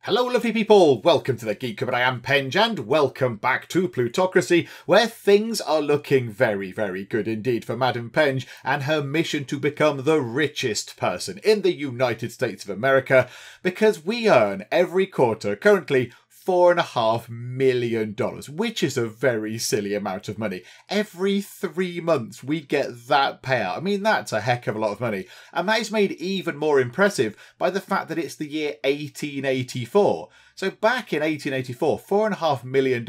Hello lovely people, welcome to the Geek, but I am Penge and welcome back to Plutocracy, where things are looking very good indeed for Madam Penge and her mission to become the richest person in the United States of America, because we earn every quarter currently $4.5 million, which is a very silly amount of money. Every 3 months we get that payout. I mean, that's a heck of a lot of money. And that is made even more impressive by the fact that it's the year 1884. So back in 1884, $4.5 million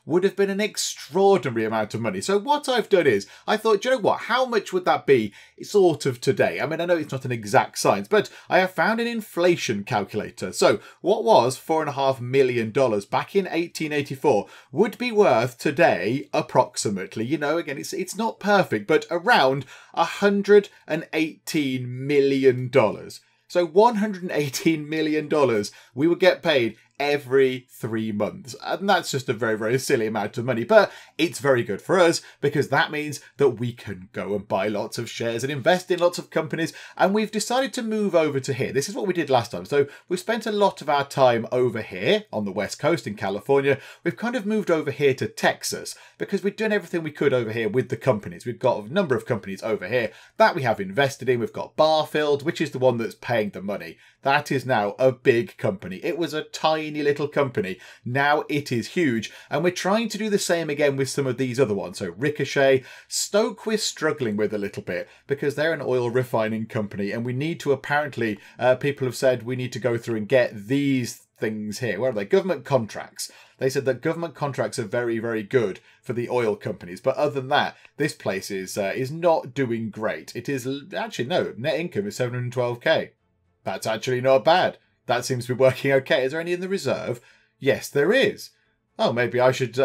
would have been an extraordinary amount of money. So what I've done is, I thought, do you know what, how much would that be sort of today? I mean, I know it's not an exact science, but I have found an inflation calculator. So what was $4.5 million back in 1884 would be worth today approximately, you know, again, it's not perfect, but around $118 million. So $118 million we would get paid every 3 months. And that's just a very silly amount of money. But it's very good for us because that means that we can go and buy lots of shares and invest in lots of companies. And we've decided to move over to here. This is what we did last time. So we've spent a lot of our time over here on the West Coast in California. We've kind of moved over here to Texas because we've done everything we could over here with the companies. We've got a number of companies over here that we have invested in. We've got Barfield, which is the one that's paying the money. That is now a big company. It was a tiny little company. Now it is huge. And we're trying to do the same again with some of these other ones. So Ricochet, Stoke we're struggling with a little bit because they're an oil refining company. And we need to apparently, people have said we need to go through and get these things here. Where are they? Government contracts. They said that government contracts are very good for the oil companies. But other than that, this place is not doing great. It is actually, no, net income is 712k. That's actually not bad. That seems to be working okay. Is there any in the reserve? Yes, there is. Oh, maybe I should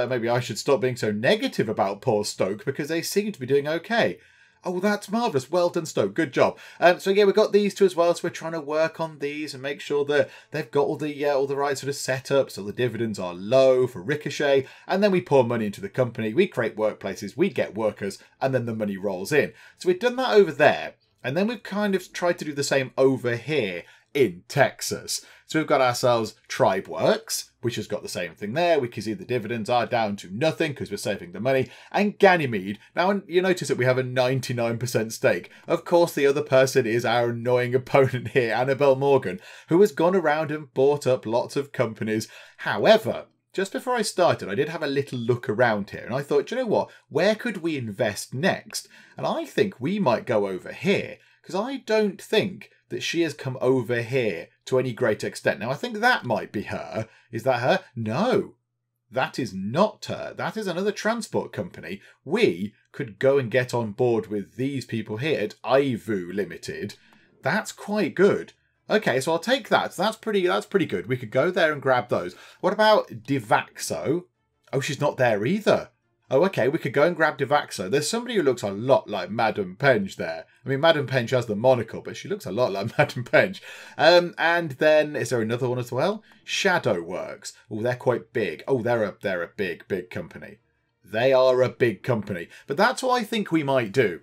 stop being so negative about poor Stoke because they seem to be doing okay. Oh, that's marvellous. Well done, Stoke. Good job. So yeah, we've got these two as well. So we're trying to work on these and make sure that they've got all the right sort of setup. So the dividends are low for Ricochet. And then we pour money into the company. We create workplaces. We get workers. And then the money rolls in. So we've done that over there. And then we've kind of tried to do the same over here in Texas. So we've got ourselves TribeWorks, which has got the same thing there. We can see the dividends are down to nothing because we're saving the money. And Ganymede. Now, you notice that we have a 99% stake. Of course, the other person is our annoying opponent here, Annabelle Morgan, who has gone around and bought up lots of companies. However, just before I started, I did have a little look around here and I thought, do you know what? Where could we invest next? And I think we might go over here because I don't think that she has come over here to any great extent. Now, I think that might be her. Is that her? No, that is not her. That is another transport company. We could go and get on board with these people here at Ivu Limited. That's quite good. Okay, so I'll take that. So that's pretty good. We could go there and grab those. What about Devaxo? Oh, she's not there either. Oh, okay, we could go and grab Devaxo. There's somebody who looks a lot like Madam Penge there. I mean, Madam Penge has the monocle, but she looks a lot like Madam Penge. And then, is there another one as well? Shadowworks. Oh, they're quite big. Oh, they're a big company. They are a big company. But that's what I think we might do.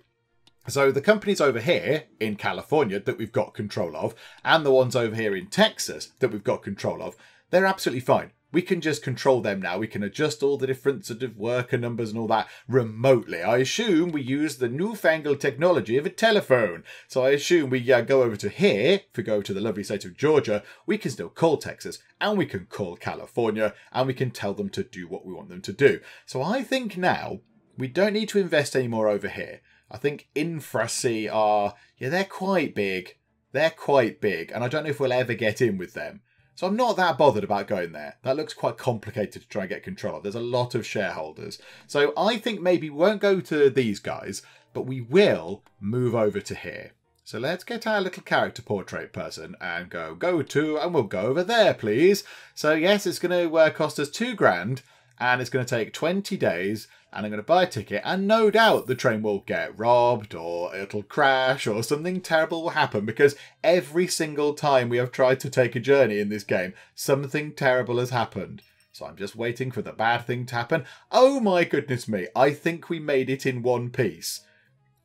So the companies over here in California that we've got control of and the ones over here in Texas that we've got control of, they're absolutely fine. We can just control them now. We can adjust all the different sort of worker numbers and all that remotely. I assume we use the newfangled technology of a telephone. So I assume we go over to here. If we go to the lovely state of Georgia, we can still call Texas and we can call California and we can tell them to do what we want them to do. So I think now we don't need to invest any more over here. I think Infracy are, yeah, they're quite big. They're quite big. And I don't know if we'll ever get in with them. So I'm not that bothered about going there. That looks quite complicated to try and get control of. There's a lot of shareholders. So I think maybe we won't go to these guys, but we will move over to here. So let's get our little character portrait person and go to, and we'll go over there, please. So yes, it's going to cost us $2,000 and it's going to take 20 days. And I'm going to buy a ticket, and no doubt the train will get robbed, or it'll crash, or something terrible will happen, because every single time we have tried to take a journey in this game, something terrible has happened. So I'm just waiting for the bad thing to happen. Oh my goodness me, I think we made it in one piece.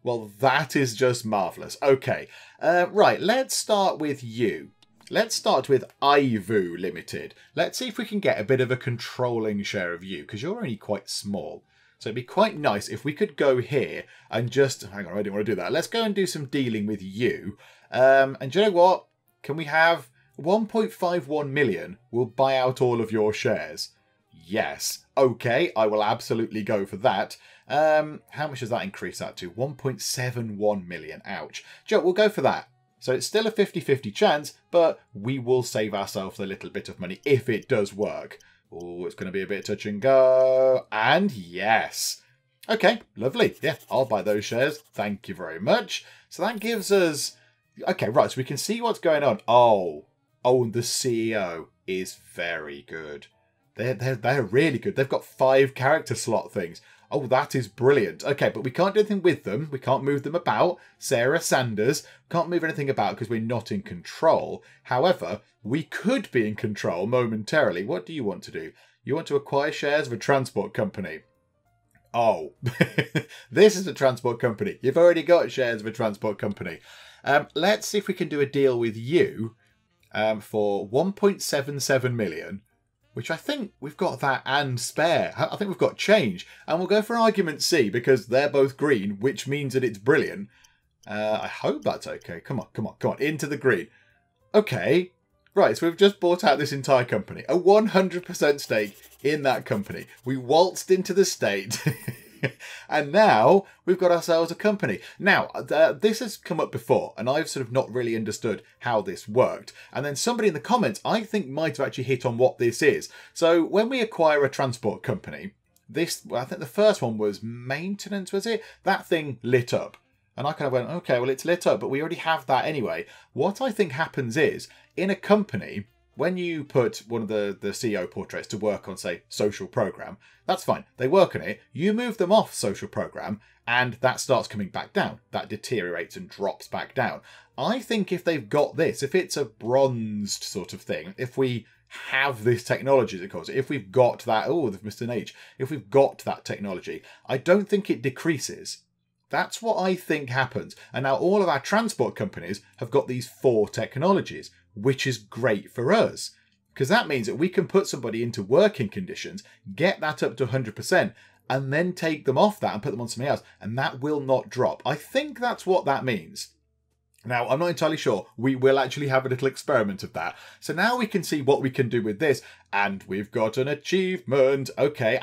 Well, that is just marvellous. Okay, right, let's start with you. let's start with Ivu Limited. Let's see if we can get a bit of a controlling share of you, because you're only quite small. So it'd be quite nice if we could go here and just... Hang on, I didn't want to do that. Let's go and do some dealing with you. And do you know what? Can we have 1.51 million? We'll buy out all of your shares. Yes. Okay, I will absolutely go for that. How much does that increase that to? 1.71 million. Ouch. Joe, we'll go for that. So it's still a 50-50 chance, but we will save ourselves a little bit of money if it does work. Oh, it's going to be a bit touch and go. And yes. Okay, lovely. Yeah, I'll buy those shares. Thank you very much. So that gives us... Okay, right, so we can see what's going on. Oh, the CEO is very good. They're really good. They've got 5 character slot things. Oh, that is brilliant. Okay, but we can't do anything with them. We can't move them about. Sarah Sanders, can't move anything about because we're not in control. However, we could be in control momentarily. What do you want to do? You want to acquire shares of a transport company. Oh, this is a transport company. You've already got shares of a transport company. Let's see if we can do a deal with you for 1.77 million. Which I think we've got that and spare. I think we've got change. And we'll go for argument C because they're both green, which means that it's brilliant. I hope that's okay. Come on, come on, come on. Into the green. Okay. Right, so we've just bought out this entire company. A 100% stake in that company. We waltzed into the state. And now we've got ourselves a company. Now, this has come up before, and I've sort of not really understood how this worked. And then somebody in the comments, I think, might have actually hit on what this is. So when we acquire a transport company, I think the first one was maintenance, was it? That thing lit up. And I kind of went, okay, well, it's lit up, but we already have that anyway. What I think happens is, in a company... When you put one of the CEO portraits to work on, say, social program, that's fine. They work on it. You move them off social program, and that starts coming back down. That deteriorates and drops back down. I think if they've got this, if it's a bronzed sort of thing, if we have this technology, as it calls it, if we've got that, oh, they've missed an H. If we've got that technology, I don't think it decreases. That's what I think happens. And now all of our transport companies have got these 4 technologies, which is great for us. Because that means that we can put somebody into working conditions, get that up to 100%, and then take them off that and put them on something else. And that will not drop. I think that's what that means. Now, I'm not entirely sure. We will actually have a little experiment of that. So now we can see what we can do with this. And we've got an achievement. Okay,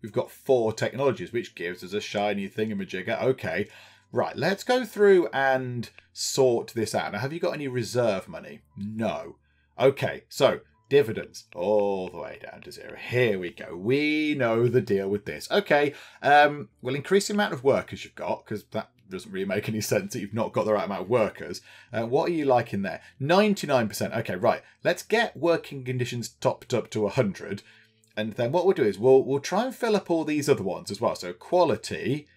we've got 4 technologies, which gives us a shiny thingamajigger. Okay, right, let's go through and sort this out. Now, have you got any reserve money? No. Okay, so dividends all the way down to 0. Here we go. We know the deal with this. Okay, we'll increase the amount of workers you've got, because that doesn't really make any sense that you've not got the right amount of workers. What are you like in there? 99%. Okay, right. Let's get working conditions topped up to 100. And then what we'll do is we'll try and fill up all these other ones as well. So quality,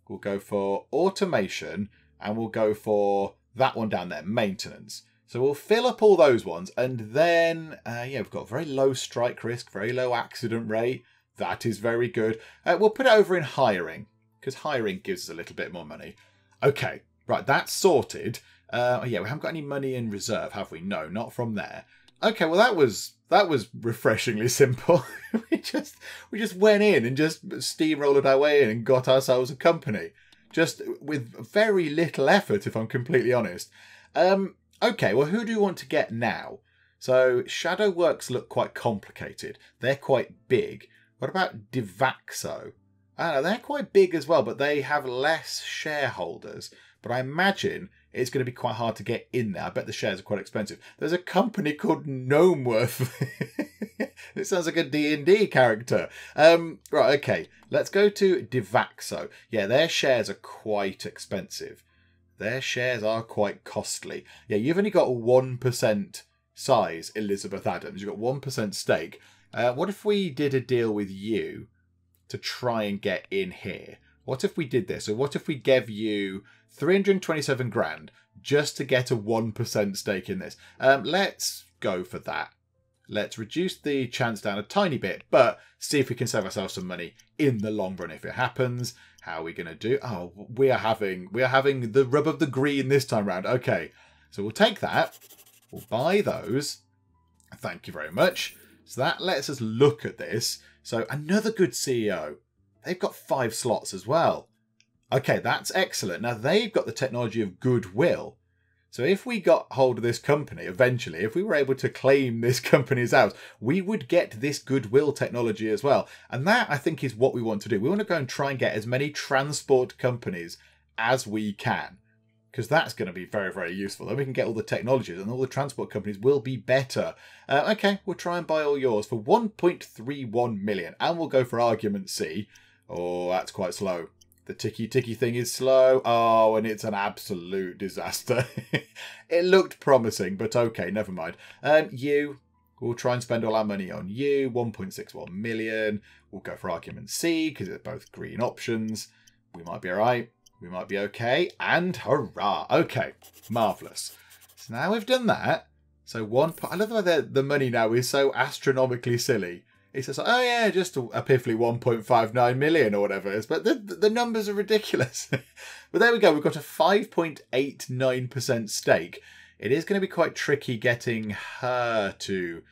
we'll go for automation, and we'll go for that one down there, maintenance. So we'll fill up all those ones, and then, we've got very low strike risk, very low accident rate. That is very good. We'll put it over in hiring, because hiring gives us a little bit more money. Okay, right, that's sorted. We haven't got any money in reserve, have we? No, not from there. Okay, well, that was refreshingly simple. we just went in and just steamrolled our way in and got ourselves a company. Just with very little effort, if I'm completely honest. Okay, well, who do you want to get now? So Shadow Works look quite complicated. They're quite big. What about Devaxo? I don't know, they're quite big as well, but they have less shareholders. But I imagine it's going to be quite hard to get in there. I bet the shares are quite expensive. There's a company called Gnomeworth. It sounds like a D&D character. Right, okay. Let's go to Devaxo. Yeah, their shares are quite expensive. Their shares are quite costly. Yeah, you've only got a 1% size, Elizabeth Adams. You've got 1% stake. What if we did a deal with you to try and get in here? What if we did this? So what if we gave you 327 grand just to get a 1% stake in this? Let's go for that. Let's reduce the chance down a tiny bit, but see if we can save ourselves some money in the long run if it happens. How are we going to do? Oh, we are having the rub of the green this time round. Okay, so we'll take that. We'll buy those. Thank you very much. So that lets us look at this. So another good CEO. They've got 5 slots as well. Okay, that's excellent. Now they've got the technology of goodwill. So if we got hold of this company eventually, if we were able to claim this company as ours, we would get this goodwill technology as well. And that, I think, is what we want to do. We want to go and try and get as many transport companies as we can, because that's going to be very, very useful. Then we can get all the technologies and all the transport companies will be better. Okay, we'll try and buy all yours for 1.31 million. And we'll go for argument C. Oh, that's quite slow. The ticky thing is slow. Oh, and it's an absolute disaster. It looked promising, but okay, never mind. We'll try and spend all our money on you. 1.61 million. We'll go for argument C because they're both green options. We might be all right. We might be okay. And hurrah. Okay, marvellous. So now we've done that. So I love the way the money now is so astronomically silly. It says, oh yeah, just a piffly 1.59 million or whatever it is. But the numbers are ridiculous. But there we go. We've got a 5.89% stake. It is going to be quite tricky getting her to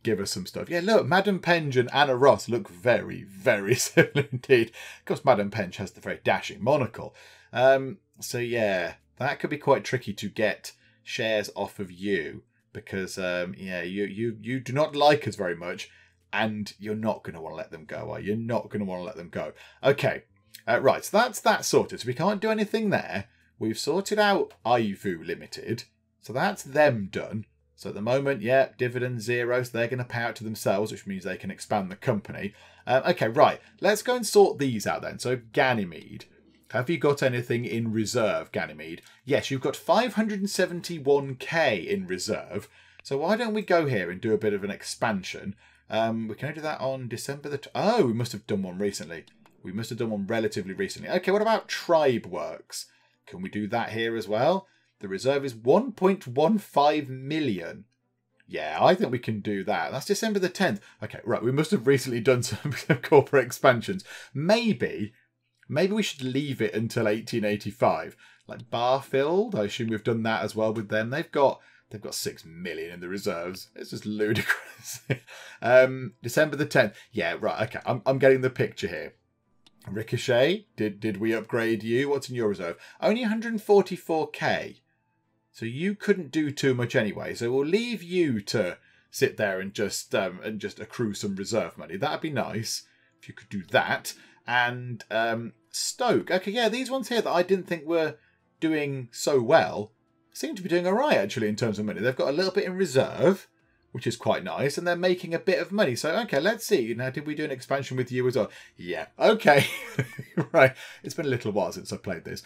give us some stuff. Yeah, look, Madam Penge and Anna Ross look very, very similar indeed. Of course, Madam Penge has the very dashing monocle. So yeah, that could be quite tricky to get shares off of you. Because, yeah, you do not like us very much. And you're not going to want to let them go, are you? You're not going to want to let them go. Okay, right, so that's that sorted. So we can't do anything there. We've sorted out Ivu Limited. So that's them done. So at the moment, yeah, dividend 0. So they're going to pay out to themselves, which means they can expand the company. Okay, right, let's go and sort these out then. So Ganymede. Have you got anything in reserve, Ganymede? Yes, you've got 571k in reserve. So why don't we go here and do a bit of an expansion? We can only do that on December the... Oh, we must have done one recently. We must have done one relatively recently. Okay, what about Tribe Works? Can we do that here as well? The reserve is 1.15 million. Yeah, I think we can do that. That's December the 10th. Okay, right, we must have recently done some corporate expansions. Maybe we should leave it until 1885. Like Barfield, I assume we've done that as well with them. They've got 6 million in the reserves. It's just ludicrous. December the 10th. Yeah, right. Okay, I'm getting the picture here. Ricochet, did we upgrade you? What's in your reserve? Only 144k. So you couldn't do too much anyway. So we'll leave you to sit there and just accrue some reserve money. That'd be nice if you could do that. And Stoke. Okay, yeah, these ones here that I didn't think were doing so well seem to be doing all right, actually, in terms of money. They've got a little bit in reserve, which is quite nice, and they're making a bit of money. So, okay, let's see. Now, did we do an expansion with you as well? Yeah, okay. Right. It's been a little while since I played this.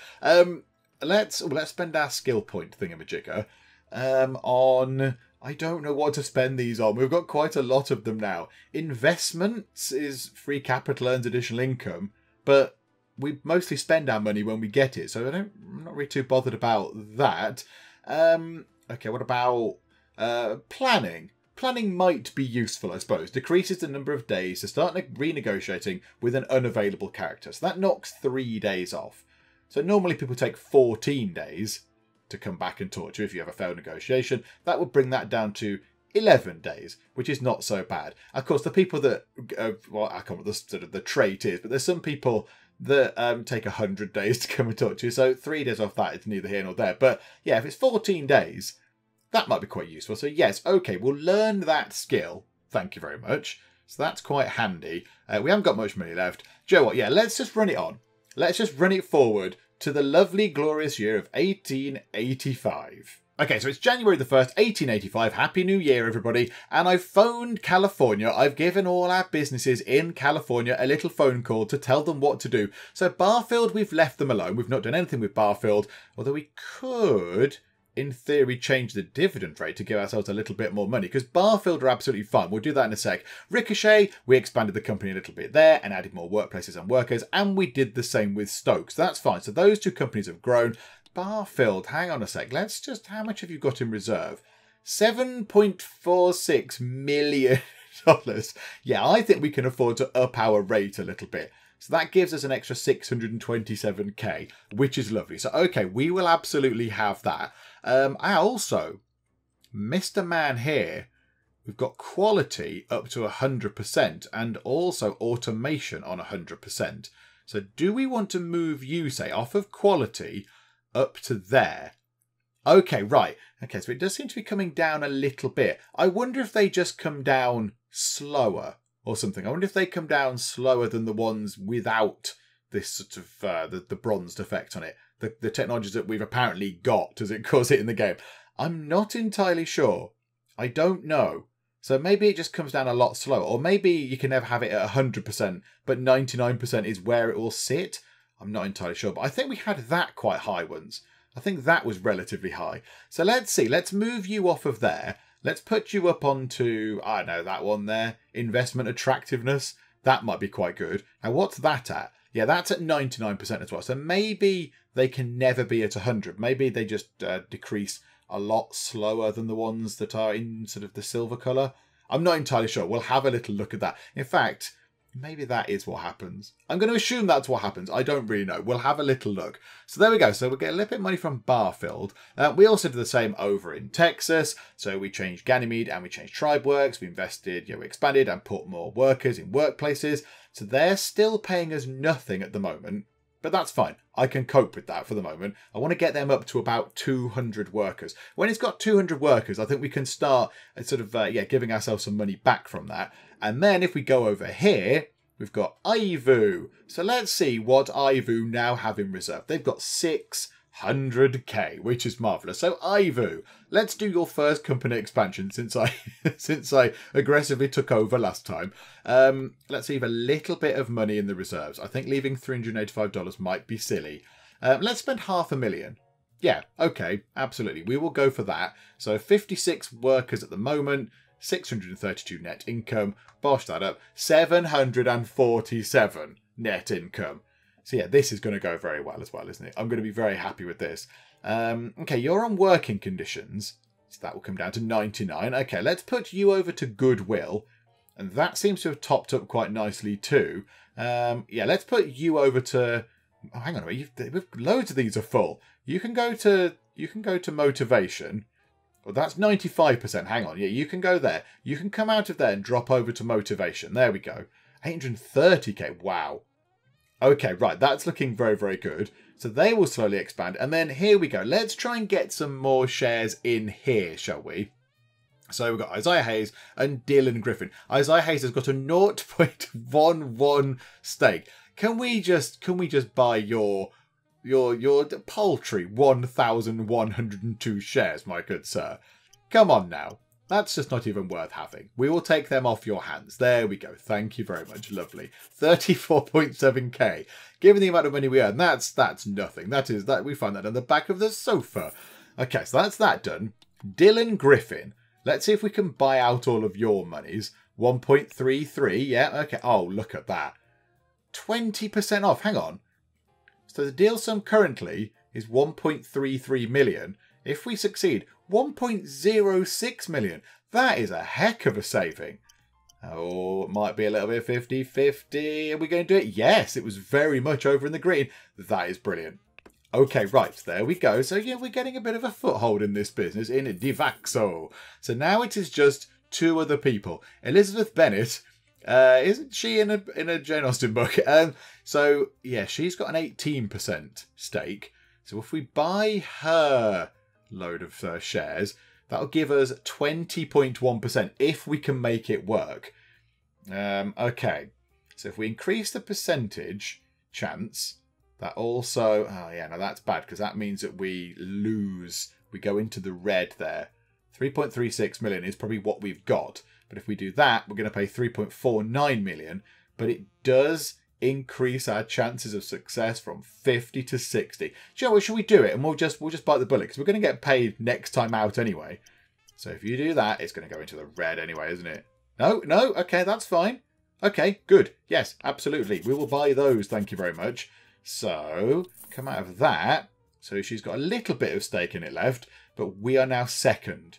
Let's spend our skill point thingamajigger on... I don't know what to spend these on. We've got quite a lot of them now. Investments is free capital earns additional income, but we mostly spend our money when we get it, so I'm not really too bothered about that. Okay, what about planning? Planning might be useful, I suppose. Decreases the number of days to start renegotiating with an unavailable character. So that knocks 3 days off. So normally people take 14 days to come back and talk to you if you have a failed negotiation. That would bring that down to 11 days, which is not so bad. Of course, the people that, well, I can't remember what sort of the trait is, but there's some people that take 100 days to come and talk to you. So 3 days off that is neither here nor there. But yeah, if it's 14 days, that might be quite useful. So yes, okay, we'll learn that skill. Thank you very much. So that's quite handy. We haven't got much money left. Do you know what? Yeah, let's just run it on. Let's just run it forward to the lovely, glorious year of 1885. Okay, so it's January the 1st, 1885. Happy New Year, everybody. And I've phoned California. I've given all our businesses in California a little phone call to tell them what to do. So Barfield, we've left them alone. We've not done anything with Barfield, although we could, in theory, change the dividend rate to give ourselves a little bit more money, because Barfield are absolutely fine. We'll do that in a sec. Ricochet, we expanded the company a little bit there and added more workplaces and workers, and we did the same with Stoke. So that's fine. So those two companies have grown. Barfield, hang on a sec. Let's just, how much have you got in reserve? $7.46 million. Yeah, I think we can afford to up our rate a little bit. So that gives us an extra 627k, which is lovely. So, okay, we will absolutely have that. I also Mr. Man here, we've got quality up to 100% and also automation on 100%. So do we want to move you, say, off of quality up to there? Okay, right. Okay, so it does seem to be coming down a little bit. I wonder if they just come down slower or something. I wonder if they come down slower than the ones without this sort of the bronzed effect on it. The technologies that we've apparently got, as it calls it in the game. I'm not entirely sure. I don't know. So maybe it just comes down a lot slower. Or maybe you can never have it at 100%, but 99% is where it will sit. I'm not entirely sure. But I think we had that quite high once. I think that was relatively high. So let's see. Let's move you off of there. Let's put you up onto, I don't know, that one there. Investment attractiveness. That might be quite good. Now, what's that at? Yeah, that's at 99% as well. So maybe they can never be at 100. Maybe they just decrease a lot slower than the ones that are in sort of the silver colour. I'm not entirely sure. We'll have a little look at that. In fact, maybe that is what happens. I'm going to assume that's what happens. I don't really know. We'll have a little look. So there we go. So we'll get a little bit of money from Barfield. We also did the same over in Texas. So we changed Ganymede and we changed Tribe Works. We invested, we expanded and put more workers in workplaces. So they're still paying us nothing at the moment. But that's fine. I can cope with that for the moment. I want to get them up to about 200 workers. When it's got 200 workers, I think we can start sort of, giving ourselves some money back from that. And then if we go over here, we've got Ivu. So let's see what Ivu now have in reserve. They've got 600k, which is marvellous. So Ivu, let's do your first company expansion since I aggressively took over last time. Let's leave a little bit of money in the reserves. I think leaving $385 might be silly. Let's spend $500,000. Yeah, okay, absolutely. We will go for that. So 56 workers at the moment. 632 net income. Bosh that up. 747 net income. So yeah, this is going to go very well as well, isn't it? I'm going to be very happy with this. Okay, you're on working conditions. So that will come down to 99. Okay, let's put you over to goodwill. And that seems to have topped up quite nicely too. Yeah, let's put you over to... Oh, hang on a minute. Loads of these are full. You can go to motivation. Well, that's 95%. Hang on. Yeah, you can go there. You can come out of there and drop over to motivation. There we go. 830k. Wow. Okay, right. That's looking very, very good. So they will slowly expand. And then here we go. Let's try and get some more shares in here, shall we? So we've got Isaiah Hayes and Dylan Griffin. Isaiah Hayes has got a 0.11 stake. Can we just buy your paltry 1,102 shares, my good sir? Come on now. That's just not even worth having. We will take them off your hands. There we go. Thank you very much. Lovely. 34.7k. Given the amount of money we earn, that's nothing. That we find that on the back of the sofa. Okay, so that's that done. Dylan Griffin. Let's see if we can buy out all of your monies. 1.33. Yeah, okay. Oh, look at that. 20% off. Hang on. So the deal sum currently is 1.33 million. If we succeed, 1.06 million. That is a heck of a saving. Oh, it might be a little bit 50-50. Are we going to do it? Yes, it was very much over in the green. That is brilliant. Okay, right, there we go. So, yeah, we're getting a bit of a foothold in this business in Divaxo. So now it is just two other people. Elizabeth Bennett, isn't she in a Jane Austen book? So, yeah, she's got an 18% stake. So if we buy her load of shares, that'll give us 20.1% if we can make it work. Okay, so if we increase the percentage chance, that also... Oh, yeah, no, that's bad because that means that we lose. We go into the red there. 3.36 million is probably what we've got. But if we do that, we're going to pay 3.49 million. But it does increase our chances of success from 50 to 60. Do you know what? Should we do it? And we'll just bite the bullet because we're going to get paid next time out anyway. So if you do that, it's going to go into the red anyway, isn't it? No. Okay, that's fine. Okay, good. Yes, absolutely. We will buy those. Thank you very much. So come out of that. So she's got a little bit of stake in it left, but we are now second.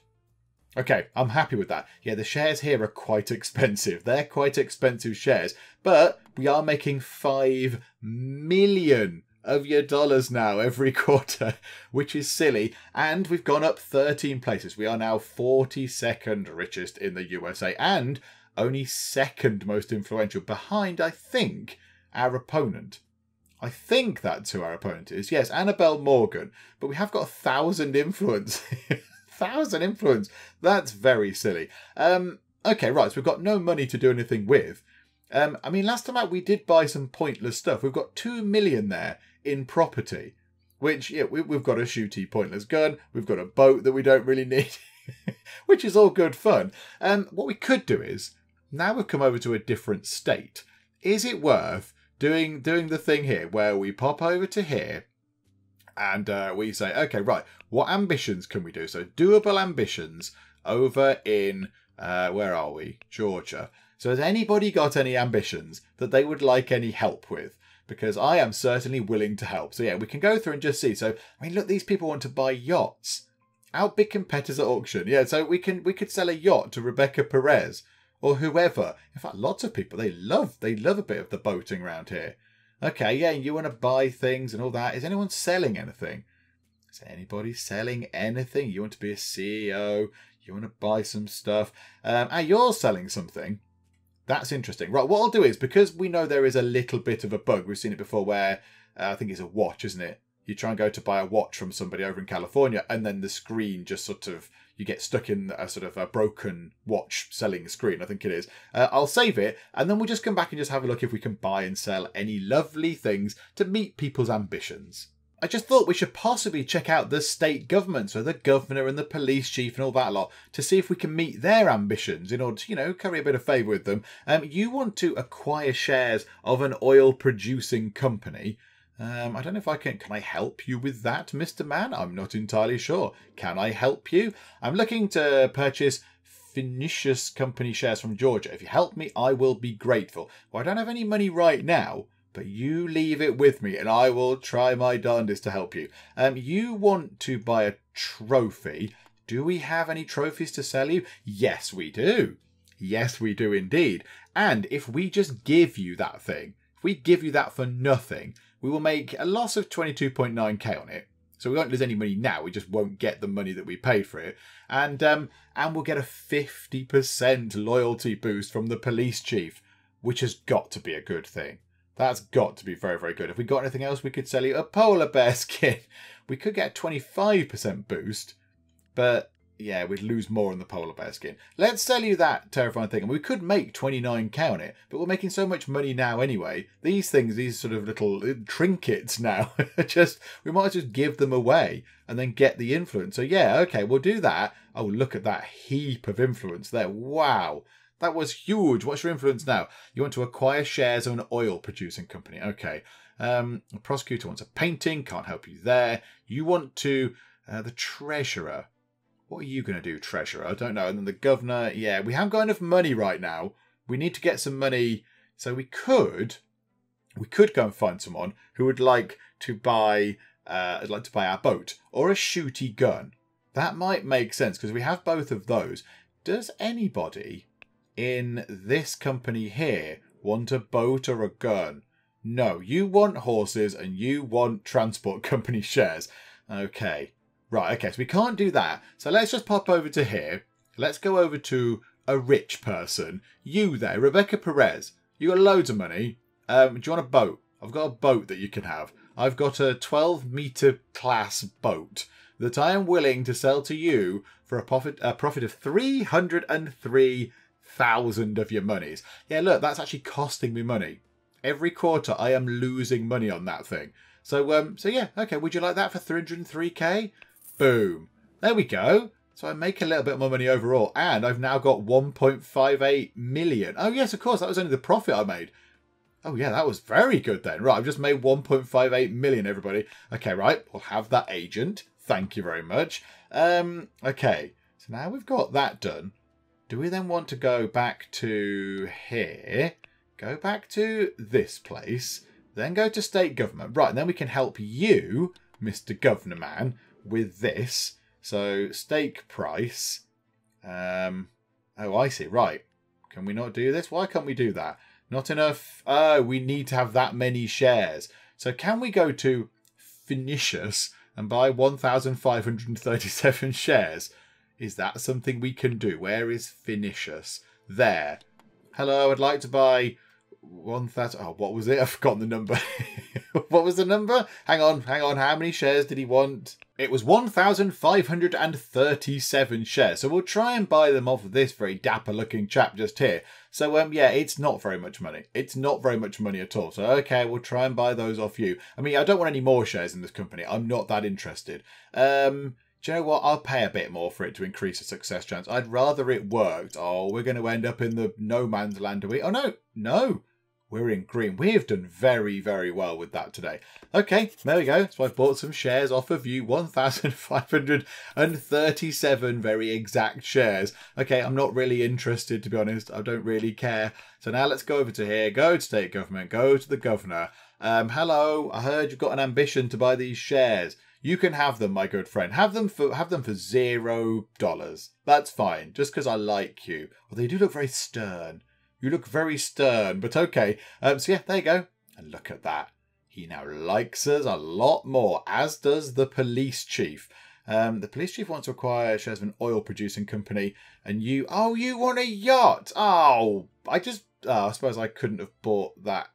Okay, I'm happy with that. Yeah, the shares here are quite expensive. They're quite expensive shares, but we are making 5 million of your dollars now every quarter, which is silly. And we've gone up 13 places. We are now 42nd richest in the USA and only second most influential, behind, I think, our opponent. I think that's who our opponent is. Yes, Annabelle Morgan. But we have got 1,000 influence. 1,000 influence. That's very silly. Okay, right. So we've got no money to do anything with. I mean, last time out we did buy some pointless stuff. We've got 2 million there in property, which, yeah, we've got a shooty pointless gun. We've got a boat that we don't really need, which is all good fun. What we could do is, now we've come over to a different state, is it worth doing the thing here where we pop over to here and we say, okay, right, what ambitions can we do? So doable ambitions over in, where are we? Georgia. So has anybody got any ambitions that they would like any help with? Because I am certainly willing to help. So yeah, we can go through and just see. So, I mean, look, these people want to buy yachts. Our big competitors at auction. Yeah, so we could sell a yacht to Rebecca Perez or whoever. In fact, lots of people, they love a bit of the boating around here. Okay, yeah, you want to buy things and all that. Is anyone selling anything? Is anybody selling anything? You want to be a CEO? You want to buy some stuff? You're selling something. That's interesting. Right, what I'll do is, because we know there is a little bit of a bug, we've seen it before where, I think it's a watch, isn't it? You try and go to buy a watch from somebody over in California and then the screen just sort of, you get stuck in a sort of a broken watch selling screen, I think it is. I'll save it and then we'll just come back and just have a look if we can buy and sell any lovely things to meet people's ambitions. I just thought we should possibly check out the state government, so the governor and the police chief and all that lot, to see if we can meet their ambitions in order to, you know, curry a bit of favour with them. You want to acquire shares of an oil-producing company. I don't know if I can I help you with that, Mr. Man? I'm not entirely sure. Can I help you? I'm looking to purchase Phoenicius Company shares from Georgia. If you help me, I will be grateful. Well, I don't have any money right now, but you leave it with me and I will try my darndest to help you. You want to buy a trophy. Do we have any trophies to sell you? Yes, we do. Yes, we do indeed. And if we just give you that thing, if we give you that for nothing, we will make a loss of 22.9k on it. So we won't lose any money now. We just won't get the money that we paid for it. And we'll get a 50% loyalty boost from the police chief, which has got to be a good thing. That's got to be very, very good. If we got anything else, we could sell you a polar bear skin. We could get a 25% boost, but yeah, we'd lose more on the polar bear skin. Let's sell you that terrifying thing. And we could make 29k on it, but we're making so much money now anyway. These things, these sort of little trinkets now, we might as well just give them away and then get the influence. So yeah, okay, we'll do that. Oh, look at that heap of influence there. Wow. That was huge. What's your influence now? You want to acquire shares of an oil producing company. Okay. The prosecutor wants a painting. Can't help you there. You want to... the treasurer. What are you going to do, treasurer? I don't know. And then the governor. Yeah, we haven't got enough money right now. We need to get some money. So we could go and find someone who would like to buy our boat or a shooty gun. That might make sense because we have both of those. Does anybody in this company here want a boat or a gun? No, you want horses and you want transport company shares. Okay, right, okay, so we can't do that. So let's just pop over to here. Let's go over to a rich person. You there, Rebecca Perez. You got loads of money. Do you want a boat? I've got a boat that you can have. I've got a 12-meter class boat that I am willing to sell to you for a profit of 303,000 of your monies. Yeah, look, that's actually costing me money. Every quarter I am losing money on that thing. So yeah, okay, would you like that for 303k? Boom. There we go. So I make a little bit more money overall, and I've now got 1.58 million. Oh yes, of course, that was only the profit I made. Oh yeah, that was very good then. Right, I've just made 1.58 million, everybody. Okay, right, we'll have that agent. Thank you very much. Okay, so now we've got that done. Do we then want to go back to here? Go back to this place. Then go to state government. Right, and then we can help you, Mr. Governor Man, with this. So, stake price. Oh, I see. Right. Can we not do this? Why can't we do that? Not enough. Oh, we need to have that many shares. So can we go to Finicius and buy 1,537 shares? Is that something we can do? Where is Finicius? There. Hello, I'd like to buy 1,000... Oh, what was it? I've forgotten the number. What was the number? Hang on. How many shares did he want? It was 1,537 shares. So we'll try and buy them off of this very dapper looking chap just here. So, yeah, it's not very much money. It's not very much money at all. So, okay, we'll try and buy those off you. I mean, I don't want any more shares in this company. I'm not that interested. Do you know what? I'll pay a bit more for it to increase the success chance. I'd rather it worked. Oh, we're going to end up in the no man's land, are we? Oh, no. No. We're in green. We've done very, very well with that today. Okay, there we go. So I've bought some shares off of you. 1,537 very exact shares. Okay, I'm not really interested, to be honest. I don't really care. So now let's go over to here. Go to state government. Go to the governor. Hello, I heard you've got an ambition to buy these shares. You can have them, my good friend. Have them for $0. That's fine, just because I like you. Well, they do look very stern. You look very stern, but okay. So yeah, there you go. And look at that. He now likes us a lot more, as does the police chief. The police chief wants to acquire shares of an oil-producing company, and you... Oh, you want a yacht? Oh, I suppose I couldn't have bought the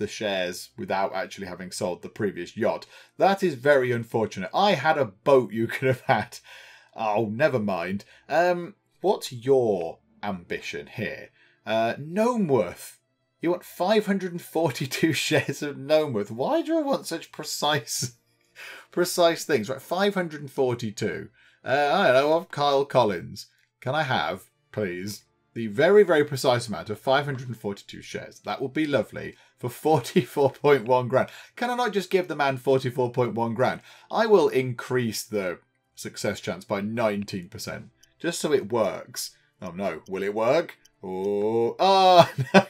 shares without actually having sold the previous yacht. That is very unfortunate. I had a boat you could have had. Oh, never mind. What's your ambition here? Gnomeworth. You want 542 shares of Gnomeworth. Why do I want such precise things? Right, 542. I don't know, of Kyle Collins. Can I have, please, the very, very precise amount of 542 shares? That would be lovely for 44.1 grand. Can I not just give the man 44.1 grand? I will increase the success chance by 19%, just so it works. Oh no, will it work? Oh, no,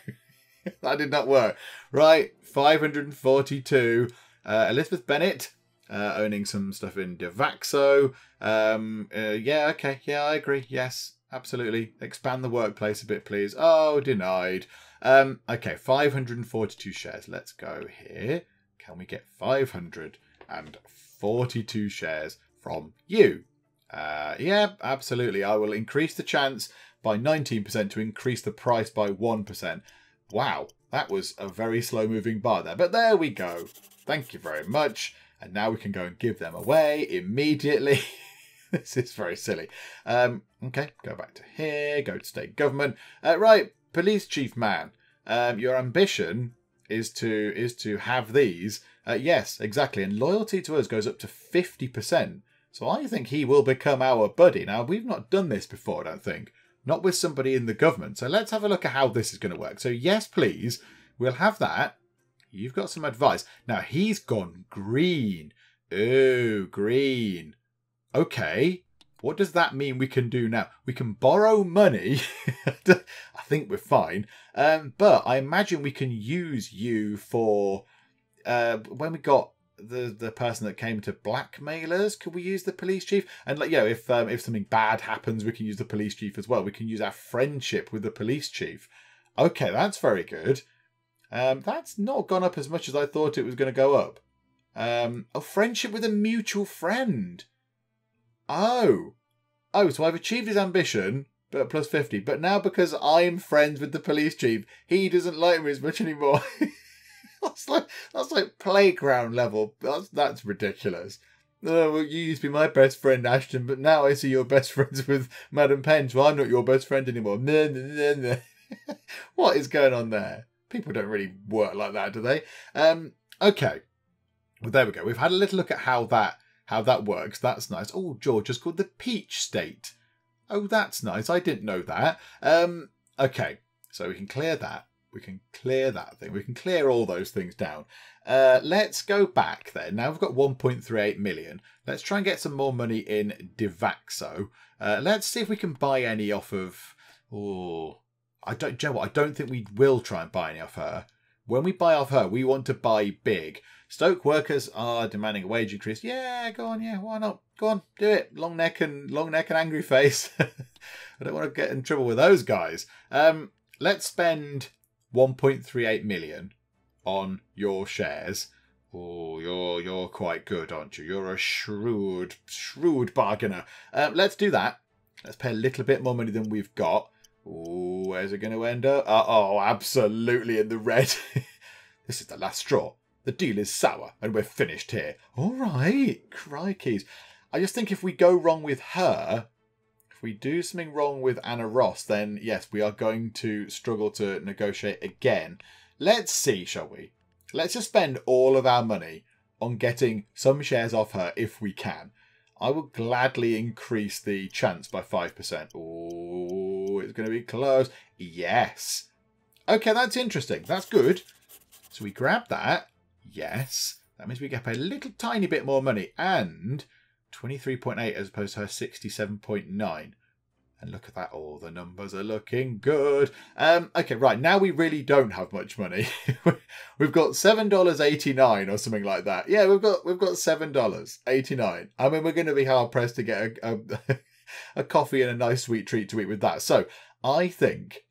that did not work. Right, 542. Elizabeth Bennett, owning some stuff in Devaxo. Yeah, okay, yeah, I agree. Yes, absolutely. Expand the workplace a bit, please. Oh, denied. Okay, 542 shares. Let's go here. Can we get 542 shares from you? Yeah, absolutely. I will increase the chance by 19% to increase the price by 1%. Wow, that was a very slow moving bar there. But there we go. Thank you very much. And now we can go and give them away immediately. This is very silly. Okay, go back to here. Go to state government. Right, police chief man. Your ambition is to have these. Yes, exactly. And loyalty to us goes up to 50%. So I think he will become our buddy. Now, we've not done this before, I don't think. Not with somebody in the government. So let's have a look at how this is going to work. So yes, please. We'll have that. You've got some advice. Now, he's gone green. Oh, green. Okay. What does that mean we can do now? We can borrow money. I think we're fine. But I imagine we can use you for... when we got the person that came to blackmailers, could we use the police chief? And like, if something bad happens, we can use the police chief as well. We can use our friendship with the police chief. Okay, that's very good. That's not gone up as much as I thought it was going to go up. Oh, friendship with a mutual friend. Oh, so I've achieved his ambition, but plus 50. But now because I'm friends with the police chief, he doesn't like me as much anymore. That's like playground level. That's ridiculous. Oh, well, you used to be my best friend, Ashton, but now I see you're best friends with Madam Penge. Well, I'm not your best friend anymore. What is going on there? People don't really work like that, do they? Okay. Well, there we go. We've had a little look at how that works. That's nice. Oh, Georgia's called the Peach State. Oh, that's nice. I didn't know that. Okay. So we can clear that. We can clear that thing. We can clear all those things down. Let's go back then. Now we've got 1.38 million. Let's try and get some more money in Devaxo. Let's see if we can buy any off of... Oh, I don't think we will try and buy any off her. When we buy off her, we want to buy big. Stoke workers are demanding a wage increase. Yeah, go on. Yeah, why not? Go on, do it. Long neck and angry face. I don't want to get in trouble with those guys. Let's spend 1.38 million on your shares. Oh, you're quite good, aren't you? You're a shrewd bargainer. Let's do that. Let's pay a little bit more money than we've got. Oh, where's it going to end up? Oh, absolutely in the red. This is the last straw. The deal is sour, and we're finished here. All right, crikeys. I just think if we go wrong with her, if we do something wrong with Anna Ross, then yes, we are going to struggle to negotiate again. Let's see, shall we? Let's just spend all of our money on getting some shares off her if we can. I will gladly increase the chance by 5%. Oh, it's going to be close. Yes. Okay, that's interesting. That's good. So we grab that. Yes. That means we get paid a little tiny bit more money. And 23.8 as opposed to her 67.9. And look at that. All the numbers are looking good. Okay, right. Now we really don't have much money. We've got $7.89 or something like that. Yeah, we've got $7.89. I mean, we're going to be hard pressed to get a coffee and a nice sweet treat to eat with that. So I think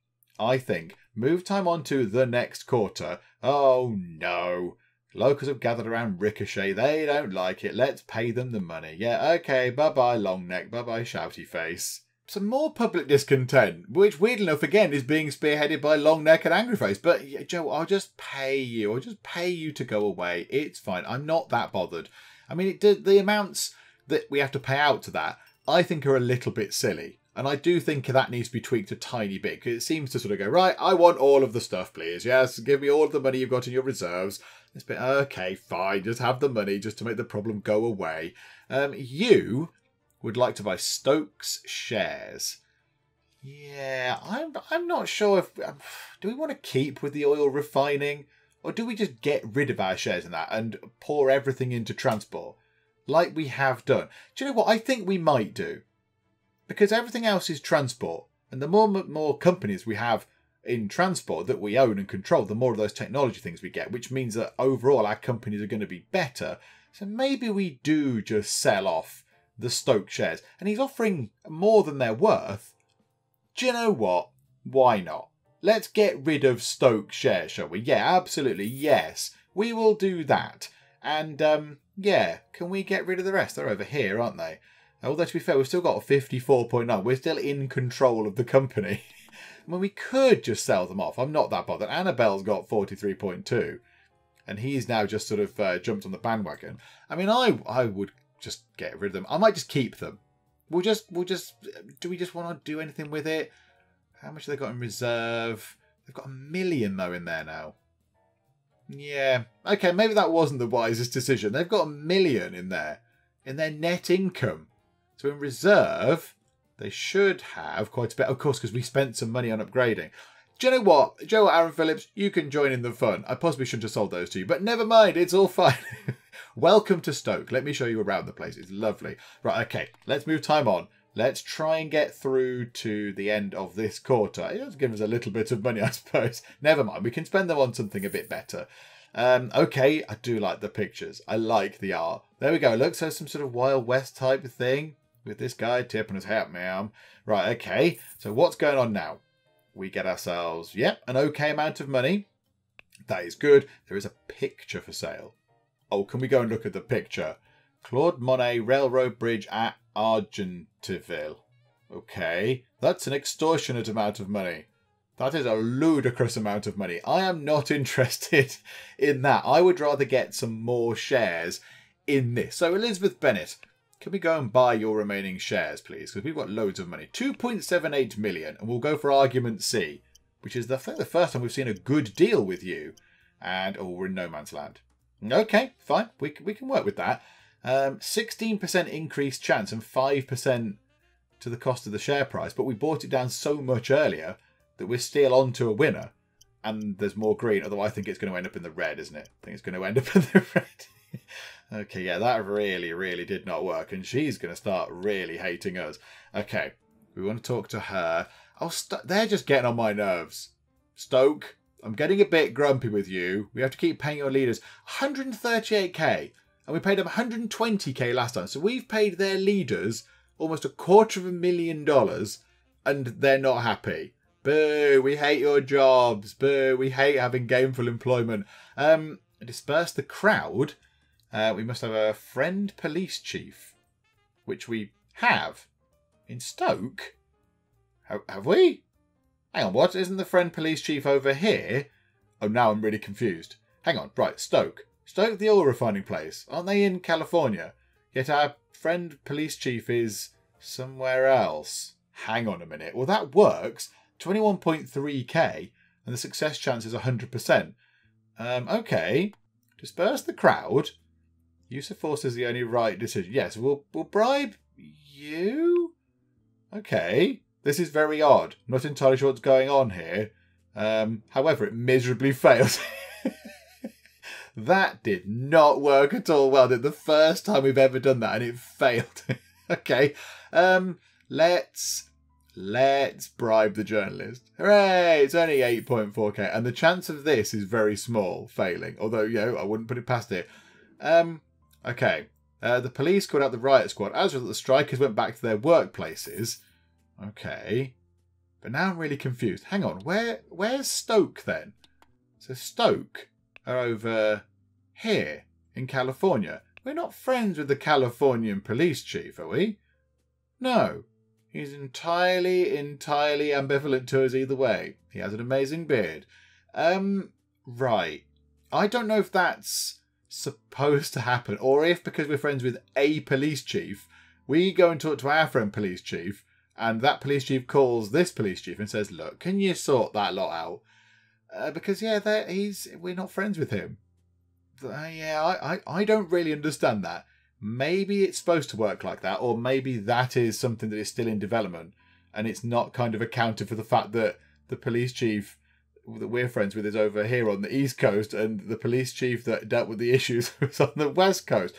move time on to the next quarter. Oh no. Locals have gathered around Ricochet. They don't like it. Let's pay them the money. Yeah, okay. Bye-bye, long neck. Bye-bye, shouty face. Some more public discontent, which weird enough again is being spearheaded by Long Neck and Angryface. But Joe, I'll just pay you. I'll just pay you to go away. It's fine. I'm not that bothered. I mean, the amounts that we have to pay out to that, I think are a little bit silly. And I do think that needs to be tweaked a tiny bit because it seems to sort of go, right, I want all of the stuff, please. Yes, give me all of the money you've got in your reserves. It's bit, okay, fine. Just have the money just to make the problem go away. You would like to buy Stokes shares. Yeah, I'm not sure if... do we want to keep with the oil refining? Or do we just get rid of our shares in that and pour everything into transport? Like we have done. Do you know what? I think we might do. Because everything else is transport. And the more companies we have in transport that we own and control, the more of those technology things we get. Which means that overall our companies are going to be better. So maybe we do just sell off the Stoke shares. And he's offering more than they're worth. Do you know what? Why not? Let's get rid of Stoke shares, shall we? Yeah, absolutely. Yes, we will do that. And, yeah, can we get rid of the rest? They're over here, aren't they? Although, to be fair, we've still got a 54.9. We're still in control of the company. I mean, we could just sell them off. I'm not that bothered. Annabelle's got 43.2. And he's now just sort of jumped on the bandwagon. I mean, I would just get rid of them. I might just keep them. We'll just, do we just want to do anything with it? How much have they got in reserve? They've got 1 million though in there now. Yeah. Okay, maybe that wasn't the wisest decision. They've got 1 million in there. In their net income. So in reserve, they should have quite a bit. Of course, because we spent some money on upgrading. Do you know what? Joe or Aaron Phillips, you can join in the fun. I possibly shouldn't have sold those to you. But never mind, it's all fine. Welcome to Stoke. Let me show you around the place. It's lovely. Right, okay. Let's move time on. Let's try and get through to the end of this quarter. It does give us a little bit of money, I suppose. Never mind. We can spend them on something a bit better. Okay, I do like the pictures. I like the art. There we go. Look, so some sort of Wild West type of thing with this guy tipping his hat, ma'am. Right, okay. So what's going on now? We get ourselves, yep, an okay amount of money. That is good. There is a picture for sale. Oh, can we go and look at the picture? Claude Monet Railroad Bridge at Argentiville. Okay, that's an extortionate amount of money. That is a ludicrous amount of money. I am not interested in that. I would rather get some more shares in this. So Elizabeth Bennett, can we go and buy your remaining shares, please? Because we've got loads of money. 2.78 million. And we'll go for argument C, which is the first time we've seen a good deal with you. And, oh, we're in no man's land. Okay, fine. We can work with that. 16% increased chance and 5% to the cost of the share price. But we bought it down so much earlier that we're still on to a winner. And there's more green. Although I think it's going to end up in the red, isn't it? I think it's going to end up in the red. Okay, yeah, that really, really did not work. And she's going to start really hating us. Okay, we want to talk to her. Oh, they're just getting on my nerves. Stoke, I'm getting a bit grumpy with you. We have to keep paying your leaders 138k. And we paid them 120k last time. So we've paid their leaders almost $250,000 and they're not happy. Boo, we hate your jobs. Boo, we hate having gainful employment. disperse the crowd. We must have a friend police chief, which we have in Stoke. Have we? Hang on, what? Isn't the friend police chief over here? Oh, now I'm really confused. Hang on, right, Stoke. Stoke, the oil refining place. Aren't they in California? Yet our friend police chief is somewhere else. Hang on a minute. Well, that works. 21.3k, and the success chance is 100%. Okay. Disperse the crowd. Use of force is the only right decision. Yes, we'll bribe you? Okay. This is very odd. I'm not entirely sure what's going on here. However, it miserably fails. That did not work at all well. The first time we've ever done that, and it failed. Okay. Let's bribe the journalist. Hooray! It's only 8.4k, and the chance of this is very small, failing. Although, I wouldn't put it past it. Okay. The police called out the riot squad. As a result, the strikers went back to their workplaces. Okay. But now I'm really confused. Hang on. Where's Stoke then? So Stoke are over here in California. We're not friends with the Californian police chief, are we? No. He's entirely ambivalent to us either way. He has an amazing beard. Right. I don't know if that's supposed to happen, or if, because we're friends with a police chief, we go and talk to our friend police chief, and that police chief calls this police chief and says, look, can you sort that lot out? Because, we're not friends with him. I don't really understand that. Maybe it's supposed to work like that, or maybe that is something that is still in development, and it's not kind of accounted for the fact that the police chief that we're friends with is over here on the East Coast, and the police chief that dealt with the issues was on the West Coast.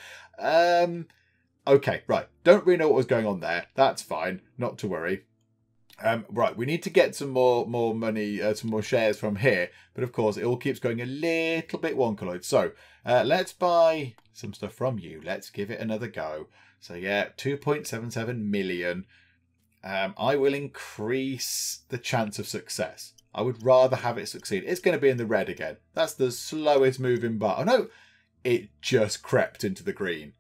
Okay, right. Don't really know what was going on there. That's fine. Not to worry. Right, we need to get some more money, some more shares from here. But of course, it all keeps going a little bit wonkaloid. So, let's buy some stuff from you. Let's give it another go. So yeah, 2.77 million. I will increase the chance of success. I would rather have it succeed. It's going to be in the red again. That's the slowest moving bar. Oh no, it just crept into the green.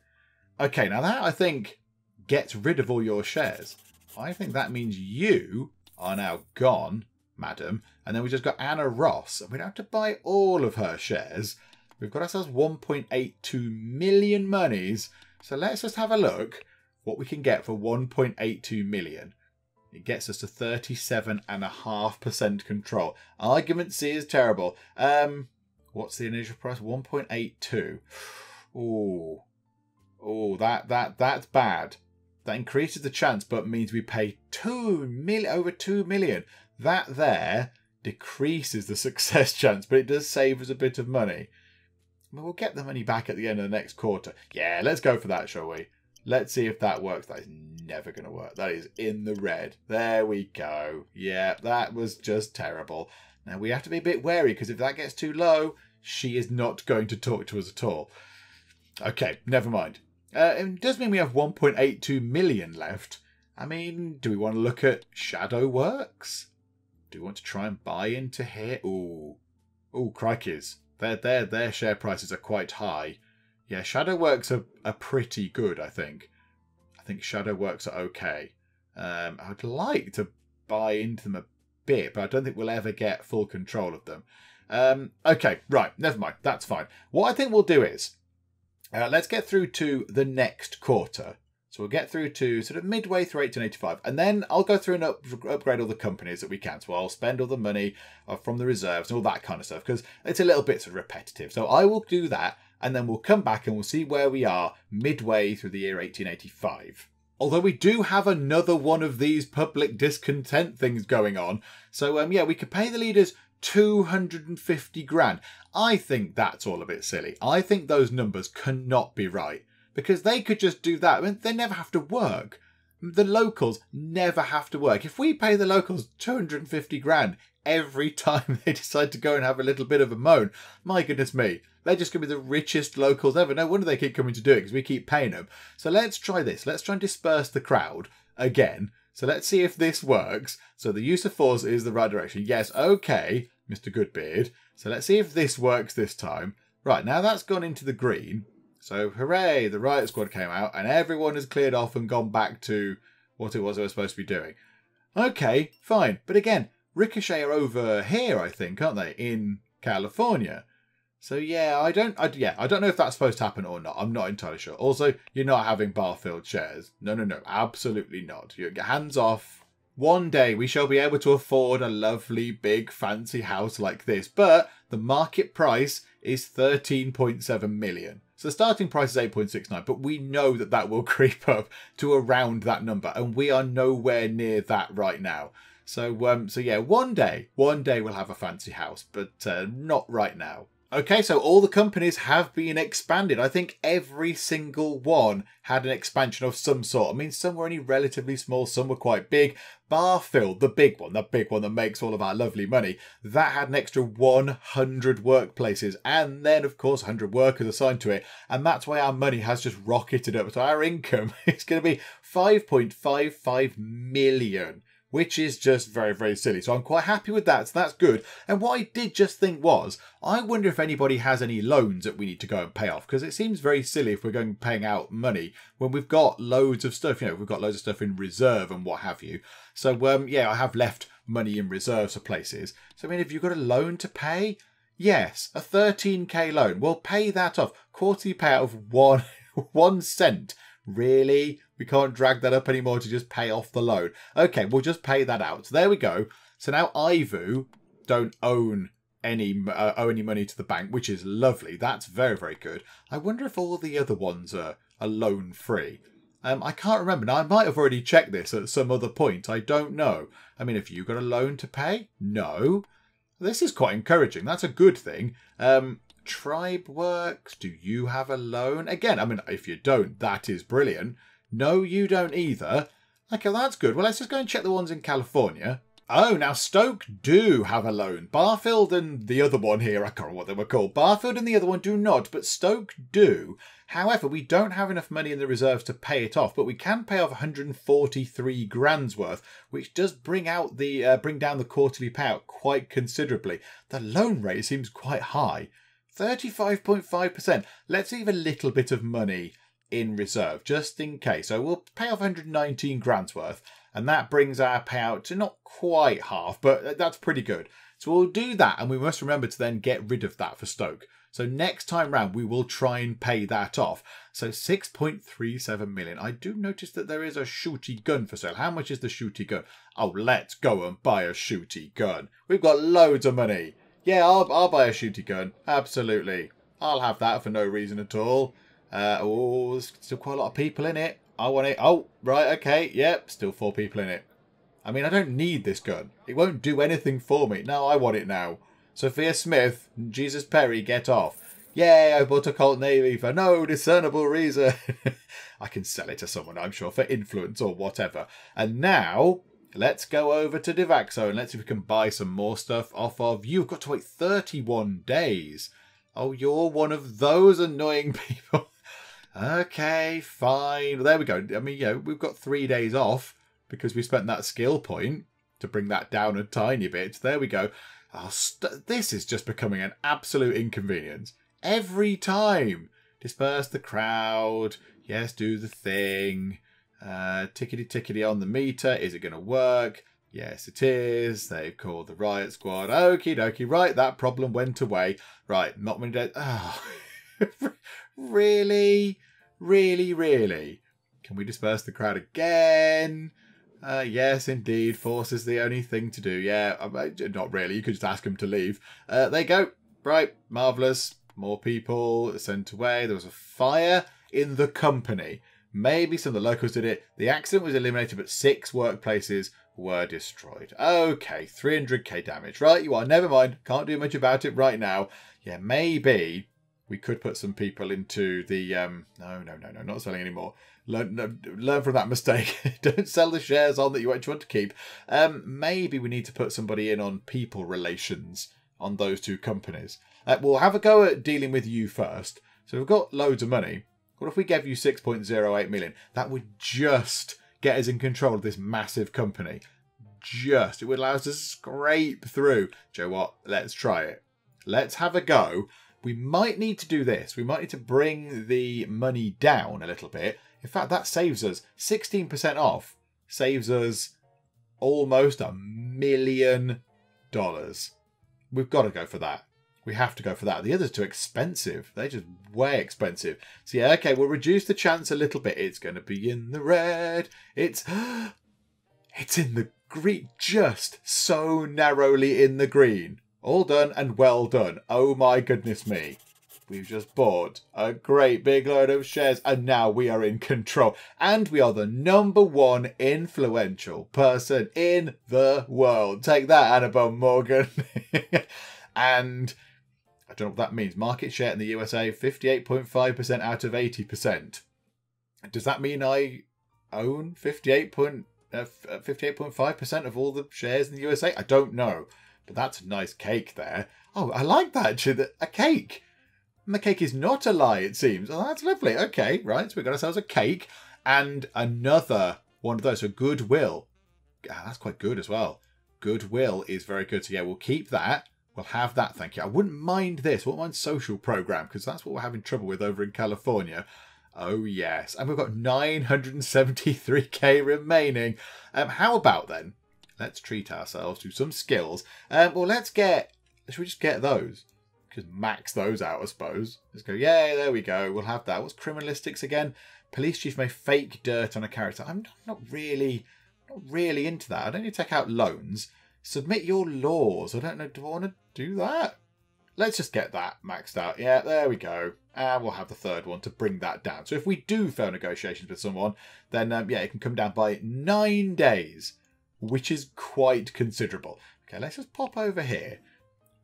Okay, now that, I think, gets rid of all your shares. I think that means you are now gone, madam. And then we just got Anna Ross. And we don't have to buy all of her shares. We've got ourselves 1.82 million monies. So let's just have a look what we can get for 1.82 million. It gets us to 37.5% control. Argument C is terrible. What's the initial price? 1.82. Ooh. Oh, that's bad. That increases the chance, but means we pay over 2 million. That there decreases the success chance, but it does save us a bit of money. We'll get the money back at the end of the next quarter. Yeah, let's go for that, shall we? Let's see if that works. That is never going to work. That is in the red. There we go. Yeah, that was just terrible. Now, we have to be a bit wary, because if that gets too low, she is not going to talk to us at all. Okay, never mind. It does mean we have 1.82 million left. I mean, do we want to look at Shadow Works? Do we want to try and buy into here? Ooh, crikeys. Their share prices are quite high. Yeah, Shadow Works are pretty good, I think. I think Shadow Works are okay. I would like to buy into them a bit, but I don't think we'll ever get full control of them. Okay, right, never mind. That's fine. What I think we'll do is, let's get through to the next quarter. So we'll get through to sort of midway through 1885. And then I'll go through and upgrade all the companies that we can. So I'll spend all the money from the reserves and all that kind of stuff, because it's a little bit sort of repetitive. So I will do that, and then we'll come back and we'll see where we are midway through the year 1885. Although we do have another one of these public discontent things going on. So yeah, we could pay the leaders 250 grand. I think that's all a bit silly. I think those numbers cannot be right, because they could just do that. I mean, they never have to work. The locals never have to work. If we pay the locals 250 grand every time they decide to go and have a little bit of a moan, my goodness me, they're just going to be the richest locals ever. No wonder they keep coming to do it, because we keep paying them. So let's try this. Let's try and disperse the crowd again. So let's see if this works. So the use of force is the right direction. Yes, okay, Mr. Goodbeard. So let's see if this works this time. Right, now that's gone into the green. So hooray, the riot squad came out and everyone has cleared off and gone back to what it was they were supposed to be doing. Okay, fine. But again, Ricochet are over here, I think, aren't they? In California. So yeah, I don't know if that's supposed to happen or not. I'm not entirely sure. Also, you're not having Barfield shares. No, absolutely not. You get hands off. One day we shall be able to afford a lovely, big, fancy house like this, but the market price is 13.7 million. So the starting price is 8.69, but we know that that will creep up to around that number, and we are nowhere near that right now. So yeah, one day we'll have a fancy house, but not right now. Okay, so all the companies have been expanded. I think every single one had an expansion of some sort. I mean, some were only relatively small, some were quite big. Barfield, the big one that makes all of our lovely money, that had an extra 100 workplaces and then, of course, 100 workers assigned to it. And that's why our money has just rocketed up. So our income is going to be 5.55 million. Which is just very, very silly. So I'm quite happy with that. So that's good. And what I did just think was, I wonder if anybody has any loans that we need to go and pay off. Because it seems very silly if we're going paying out money when we've got loads of stuff. You know, we've got loads of stuff in reserve and what have you. So, yeah, I have left money in reserves for places. So, I mean, have you got a loan to pay? Yes, a 13k loan. We'll pay that off. Quarterly payout of 1 cent. Really? We can't drag that up anymore to just pay off the loan. Okay, we'll just pay that out. So there we go. So now Ivu don't owe any money to the bank, which is lovely. That's very, very good. I wonder if all the other ones are loan free. I can't remember. Now, I might have already checked this at some other point. I don't know. I mean, have you got a loan to pay? No. This is quite encouraging. That's a good thing. Tribe Works, do you have a loan? Again, I mean, if you don't, that is brilliant. No, you don't either. Okay, well, that's good. Well, let's just go and check the ones in California. Oh, now Stoke do have a loan. Barfield and the other one here, I can't remember what they were called. Barfield and the other one do not, but Stoke do. However, we don't have enough money in the reserves to pay it off, but we can pay off 143 grand's worth, which does bring down the quarterly payout quite considerably. The loan rate seems quite high. 35.5%. Let's leave a little bit of money in reserve, just in case. So we'll pay off 119 grand's worth, and that brings our payout to not quite half, but that's pretty good. So we'll do that, and we must remember to then get rid of that for Stoke. So next time round, we will try and pay that off. So 6.37 million. I do notice that there is a shooty gun for sale. How much is the shooty gun? Oh, let's go and buy a shooty gun. We've got loads of money. Yeah, I'll buy a shooty gun. Absolutely. I'll have that for no reason at all. Oh, there's still quite a lot of people in it. I want it. Oh, right, okay. Yep, still 4 people in it. I mean, I don't need this gun. It won't do anything for me. No, I want it now. Sophia Smith and Jesus Perry, get off. Yay, I bought a Colt Navy for no discernible reason. I can sell it to someone, I'm sure, for influence or whatever. And now, let's go over to Devaxo and let's see if we can buy some more stuff off of you. You've got to wait 31 days. Oh, you're one of those annoying people. Okay, fine. Well, there we go. I mean, yeah, we've got 3 days off because we spent that skill point to bring that down a tiny bit. There we go. Oh, this is just becoming an absolute inconvenience. Every time. Disperse the crowd. Yes, do the thing. Tickety-tickety on the meter. Is it going to work? Yes, it is. They've called the riot squad. Okie dokie. Right, that problem went away. Right, not many days. Oh, really? Really, really? Can we disperse the crowd again? Yes, indeed. Force is the only thing to do. Yeah, not really. You could just ask them to leave. There you go. Right, marvellous. More people sent away. There was a fire in the company. Maybe some of the locals did it. The accident was eliminated, but 6 workplaces were destroyed. Okay, 300k damage. Right, you are. Never mind. Can't do much about it right now. Yeah, maybe we could put some people into the... No, not selling anymore. Learn from that mistake. Don't sell the shares on that you want to keep. Maybe we need to put somebody in on people relations on those 2 companies. We'll have a go at dealing with you first. So we've got loads of money. What if we gave you 6.08 million? That would just get us in control of this massive company. It would allow us to scrape through. Do you know what? Let's try it. Let's have a go We might need to do this. We might need to bring the money down a little bit. In fact, that saves us 16% off. Saves us almost $1 million. We've got to go for that. We have to go for that. The others are too expensive. They're just way expensive. So yeah, okay, we'll reduce the chance a little bit. It's going to be in the red. It's in the green. Just so narrowly in the green. All done and well done. Oh my goodness me. We've just bought a great big load of shares and now we are in control. And we are the #1 influential person in the world. Take that, Annabelle Morgan. And I don't know what that means. Market share in the USA, 58.5% out of 80%. Does that mean I own 58.5% of all the shares in the USA? I don't know. But that's a nice cake there. Oh, I like that actually. A cake. And the cake is not a lie, it seems. Oh, that's lovely. Okay, right. So we got ourselves a cake and another one of those. So goodwill. That's quite good as well. Goodwill is very good. So yeah, we'll keep that. We'll have that, thank you. I wouldn't mind this. I wouldn't mind social program, because that's what we're having trouble with over in California. Oh, yes. And we've got 973k remaining. How about then? Let's treat ourselves to some skills. Well, should we just get those? Just max those out, I suppose. Let's go, yay, there we go. We'll have that. What's criminalistics again? Police chief may fake dirt on a character. I'm not really into that. I don't need to take out loans. Submit your laws. I don't know. Do I want to do that? Let's just get that maxed out. Yeah, there we go. And we'll have the third one to bring that down. So if we do fail negotiations with someone, then yeah, it can come down by 9 days, which is quite considerable. Okay, let's just pop over here.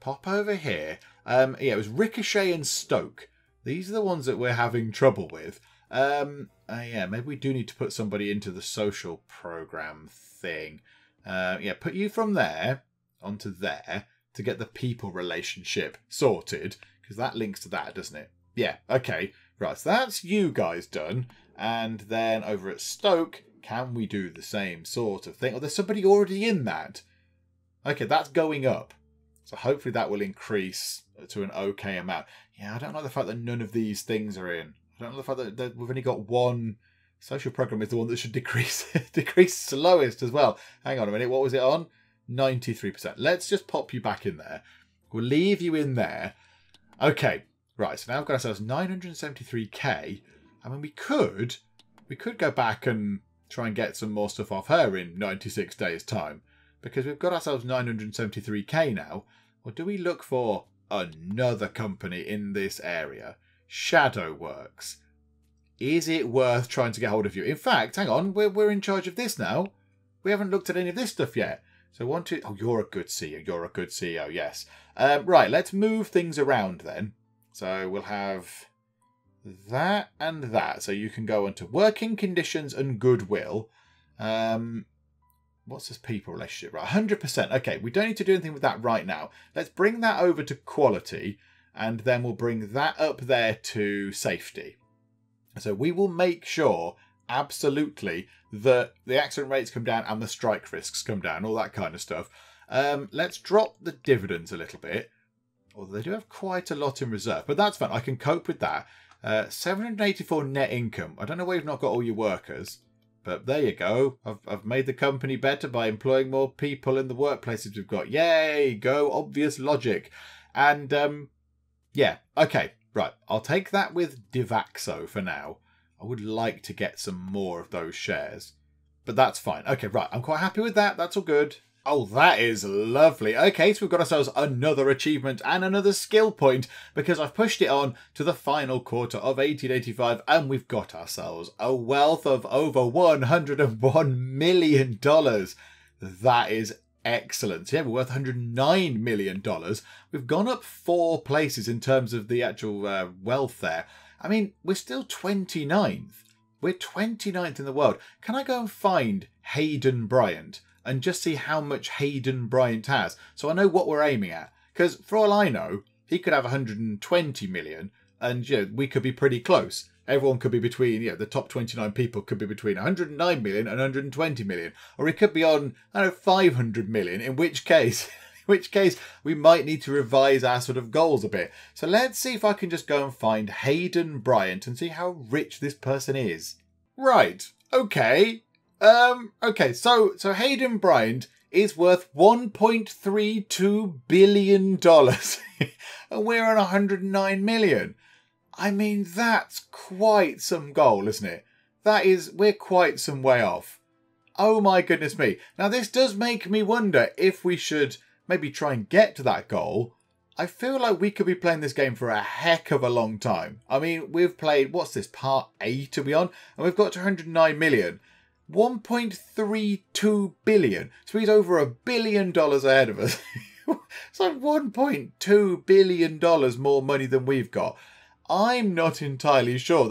Yeah, it was Ricochet and Stoke. These are the ones that we're having trouble with. Yeah, maybe we do need to put somebody into the social program thing. Yeah, put you from there onto there to get the people relationship sorted, because that links to that, doesn't it? Yeah, okay. Right, so that's you guys done. And then over at Stoke, can we do the same sort of thing? Oh, there's somebody already in that. Okay, that's going up. So hopefully that will increase to an okay amount. Yeah, I don't like the fact that none of these things are in. I don't like the fact that we've only got one. Social program is the one that should decrease slowest as well. Hang on a minute, what was it on? 93%. Let's just pop you back in there. We'll leave you in there. Okay, right, so now we've got ourselves 973k. I mean, we could go back and try and get some more stuff off her in 96 days' time, because we've got ourselves 973k now. Or do we look for another company in this area? Shadow Works. Is it worth trying to get hold of you? In fact, hang on, we're in charge of this now. We haven't looked at any of this stuff yet. So oh, you're a good CEO. You're a good CEO, yes. Right, let's move things around then. So we'll have that and that. So you can go onto working conditions and goodwill. What's this people relationship? Right, 100%. Okay, we don't need to do anything with that right now. Let's bring that over to quality, and then we'll bring that up there to safety. So we will make sure, absolutely, that the accident rates come down and the strike risks come down, all that kind of stuff. Let's drop the dividends a little bit. Although they do have quite a lot in reserve, but that's fine. I can cope with that. 784 net income. I don't know why you've not got all your workers, but there you go. I've made the company better by employing more people in the workplaces we've got. Yay! Go obvious logic. And yeah, okay. Right, I'll take that with Divaxo for now. I would like to get some more of those shares, but that's fine. Okay, right, I'm quite happy with that. That's all good. Oh, that is lovely. Okay, so we've got ourselves another achievement and another skill point, because I've pushed it on to the final quarter of 1885, and we've got ourselves a wealth of over $101 million. That is excellent. Yeah, we're worth $109 million. We've gone up 4 places in terms of the actual wealth there. I mean, we're still 29th. We're 29th in the world. Can I go and find Hayden Bryant and just see how much Hayden Bryant has, so I know what we're aiming at? Because for all I know, he could have 120 million, and you know, we could be pretty close. Everyone could be between, you know, the top 29 people could be between 109 million and 120 million. Or it could be on, I don't know, 500 million, in which case which case we might need to revise our sort of goals a bit. So let's see if I can just go and find Hayden Bryant and see how rich this person is. Right, okay. Okay, so Hayden Bryant is worth $1.32 billion. And we're on 109 million. I mean, that's quite some goal, isn't it? We're quite some way off. Oh my goodness me. Now this does make me wonder if we should maybe try and get to that goal. I feel like we could be playing this game for a heck of a long time. I mean, we've played, what's this, part 8 are we on? And we've got to 109 million. 1.32 billion. So he's over $1 billion ahead of us. It's like $1.2 billion more money than we've got. I'm not entirely sure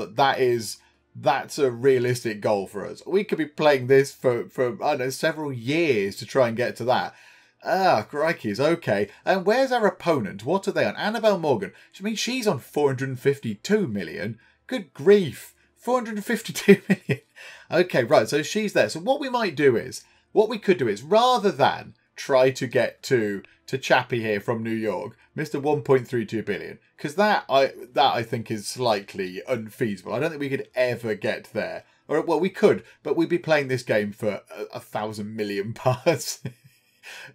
that's a realistic goal for us. We could be playing this for I don't know, several years to try and get to that. Ah, crikeys, okay. And where's our opponent? What are they on? Annabelle Morgan. I mean, she's on 452 million. Good grief. 452 million. Okay, right, so she's there. So what we could do is, rather than try to get to Chappie here from New York, Mr. 1.32 billion, because that I think is slightly unfeasible. I don't think we could ever get there. Or, well, we could, but we'd be playing this game for 1,000 million parts.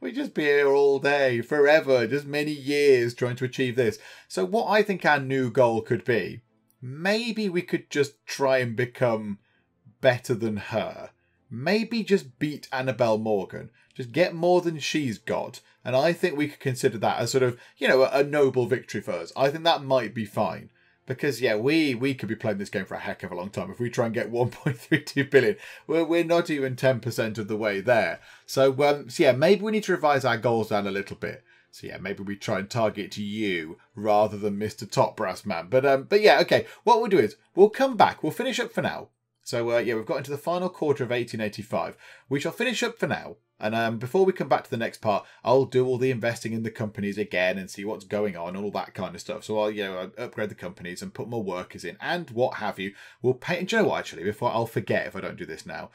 We'd just be here all day, forever, just many years trying to achieve this. So what I think our new goal could be, maybe we could just try and become better than her. Maybe just beat Annabelle Morgan. Just get more than she's got. And I think we could consider that as sort of, you know, a noble victory for us. I think that might be fine. Because, yeah, we could be playing this game for a heck of a long time. If we try and get 1.32 billion, we're not even 10% of the way there. So, yeah, maybe we need to revise our goals down a little bit. So, yeah, maybe we try and target you rather than Mr. Top Brass Man. But yeah, okay, what we'll do is we'll come back. We'll finish up for now. So, yeah, we've got into the final quarter of 1885. We shall finish up for now. And before we come back to the next part, I'll do all the investing in the companies again and see what's going on and all that kind of stuff. So I'll, you know, upgrade the companies and put more workers in and what have you. We'll pay. And do you know what, actually, before I'll forget if I don't do this now.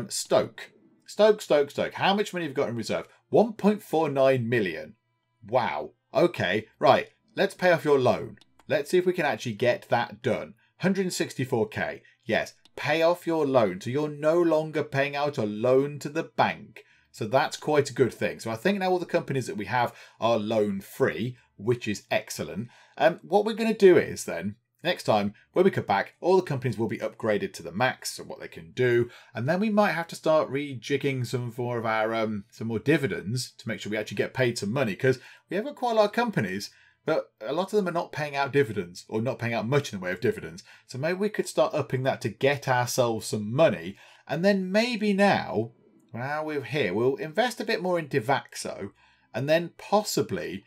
Stoke. How much money have you got in reserve? 1.49 million. Wow. Okay, right. Let's pay off your loan. Let's see if we can actually get that done. 164k. Yes, pay off your loan. So you're no longer paying out a loan to the bank. So that's quite a good thing. So I think now all the companies that we have are loan free, which is excellent. What we're going to do is then, next time, when we come back, all the companies will be upgraded to the max of what they can do. And then we might have to start rejigging some more of our, some more dividends to make sure we actually get paid some money. Because we have got quite a lot of companies, but a lot of them are not paying out dividends or not paying out much in the way of dividends. So maybe we could start upping that to get ourselves some money. And then maybe now we're here, we'll invest a bit more in Devaxo and then possibly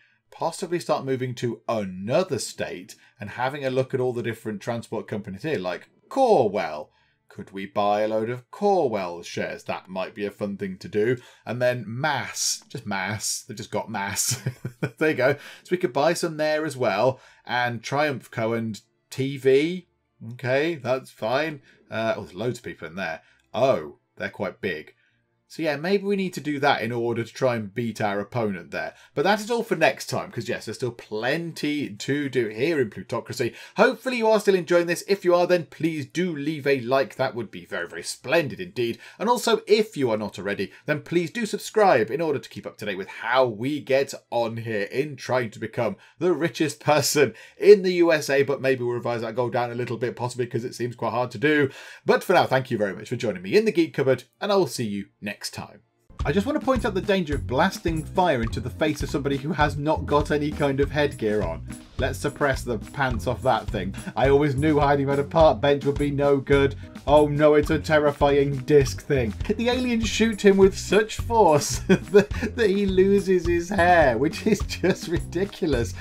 start moving to another state and having a look at all the different transport companies here, like Corwell. Could we buy a load of Corwell shares? That might be a fun thing to do. And then Mass. They've just got Mass. There you go. So we could buy some there as well. And Triumph Co. and TV. Okay, that's fine. Oh, there's loads of people in there. Oh, they're quite big. So yeah, maybe we need to do that in order to try and beat our opponent there. But that is all for next time, because yes, there's still plenty to do here in Plutocracy. Hopefully you are still enjoying this. If you are, then please do leave a like. That would be very, very splendid indeed. And also, if you are not already, then please do subscribe in order to keep up to date with how we get on here in trying to become the richest person in the USA. But maybe we'll revise that goal down a little bit, possibly because it seems quite hard to do. But for now, thank you very much for joining me in the Geek Cupboard, and I will see you next time. I just want to point out the danger of blasting fire into the face of somebody who has not got any kind of headgear on. Let's suppress the pants off that thing. I always knew hiding on a park bench would be no good. Oh no, it's a terrifying disc thing. The aliens shoot him with such force that he loses his hair, which is just ridiculous.